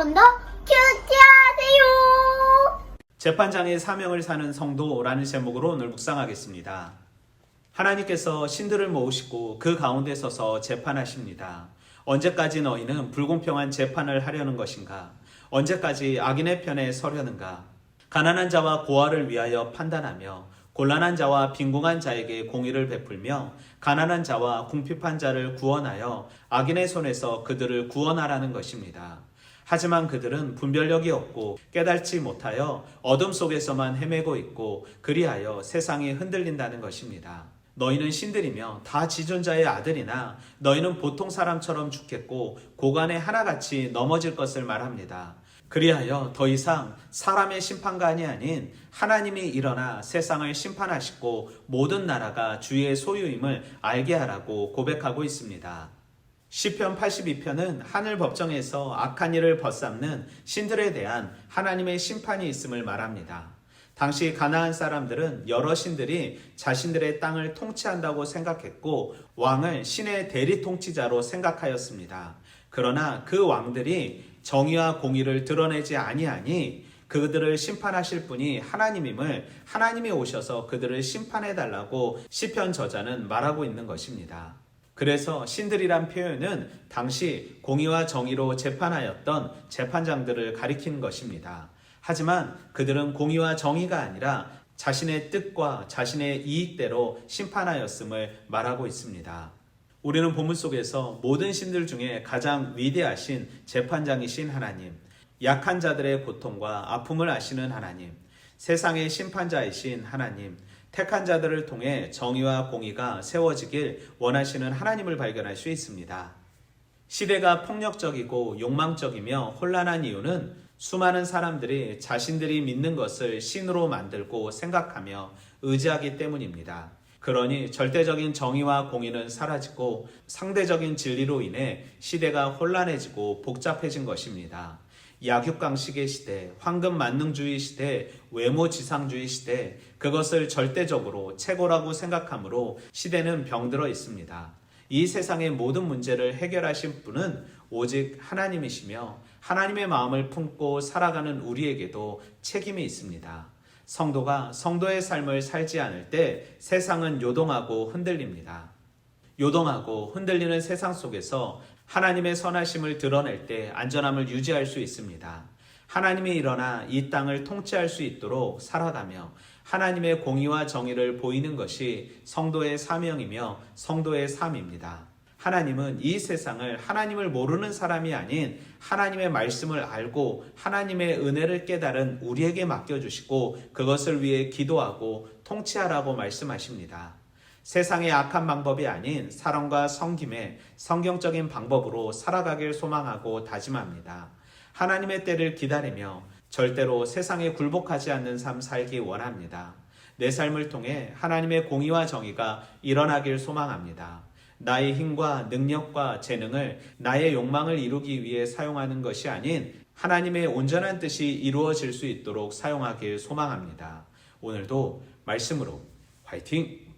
번 더 큐티하세요. 재판장의 사명을 사는 성도라는 제목으로 오늘 묵상하겠습니다. 하나님께서 신들을 모으시고 그 가운데 서서 재판하십니다. 언제까지 너희는 불공평한 재판을 하려는 것인가? 언제까지 악인의 편에 서려는가? 가난한 자와 고아를 위하여 판단하며 곤란한 자와 빈궁한 자에게 공의를 베풀며 가난한 자와 궁핍한 자를 구원하여 악인의 손에서 그들을 구원하라는 것입니다. 하지만 그들은 분별력이 없고 깨닫지 못하여 어둠 속에서만 헤매고 있고 그리하여 세상이 흔들린다는 것입니다. 너희는 신들이며 다 지존자의 아들이나 너희는 보통 사람처럼 죽겠고 고간에 하나같이 넘어질 것을 말합니다. 그리하여 더 이상 사람의 심판관이 아닌 하나님이 일어나 세상을 심판하시고 모든 나라가 주의 소유임을 알게 하라고 고백하고 있습니다. 시편 82편은 하늘 법정에서 악한 일을 벗삼는 신들에 대한 하나님의 심판이 있음을 말합니다. 당시 가나안 사람들은 여러 신들이 자신들의 땅을 통치한다고 생각했고 왕을 신의 대리 통치자로 생각하였습니다. 그러나 그 왕들이 정의와 공의를 드러내지 아니하니 그들을 심판하실 분이 하나님임을 하나님이 오셔서 그들을 심판해달라고 시편 저자는 말하고 있는 것입니다. 그래서 신들이란 표현은 당시 공의와 정의로 재판하였던 재판장들을 가리키는 것입니다. 하지만 그들은 공의와 정의가 아니라 자신의 뜻과 자신의 이익대로 심판하였음을 말하고 있습니다. 우리는 본문 속에서 모든 신들 중에 가장 위대하신 재판장이신 하나님, 약한 자들의 고통과 아픔을 아시는 하나님, 세상의 심판자이신 하나님, 택한 자들을 통해 정의와 공의가 세워지길 원하시는 하나님을 발견할 수 있습니다. 시대가 폭력적이고 욕망적이며 혼란한 이유는 수많은 사람들이 자신들이 믿는 것을 신으로 만들고 생각하며 의지하기 때문입니다. 그러니 절대적인 정의와 공의는 사라지고 상대적인 진리로 인해 시대가 혼란해지고 복잡해진 것입니다. 약육강식의 시대, 황금 만능주의 시대, 외모지상주의 시대, 그것을 절대적으로 최고라고 생각하므로 시대는 병들어 있습니다. 이 세상의 모든 문제를 해결하신 분은 오직 하나님이시며 하나님의 마음을 품고 살아가는 우리에게도 책임이 있습니다. 성도가 성도의 삶을 살지 않을 때 세상은 요동하고 흔들립니다. 요동하고 흔들리는 세상 속에서 하나님의 선하심을 드러낼 때 안전함을 유지할 수 있습니다. 하나님이 일어나 이 땅을 통치할 수 있도록 살아가며 하나님의 공의와 정의를 보이는 것이 성도의 사명이며 성도의 삶입니다. 하나님은 이 세상을 하나님을 모르는 사람이 아닌 하나님의 말씀을 알고 하나님의 은혜를 깨달은 우리에게 맡겨주시고 그것을 위해 기도하고 통치하라고 말씀하십니다. 세상의 악한 방법이 아닌 사랑과 섬김의 성경적인 방법으로 살아가길 소망하고 다짐합니다. 하나님의 때를 기다리며 절대로 세상에 굴복하지 않는 삶 살기 원합니다. 내 삶을 통해 하나님의 공의와 정의가 일어나길 소망합니다. 나의 힘과 능력과 재능을 나의 욕망을 이루기 위해 사용하는 것이 아닌 하나님의 온전한 뜻이 이루어질 수 있도록 사용하길 소망합니다. 오늘도 말씀으로 화이팅!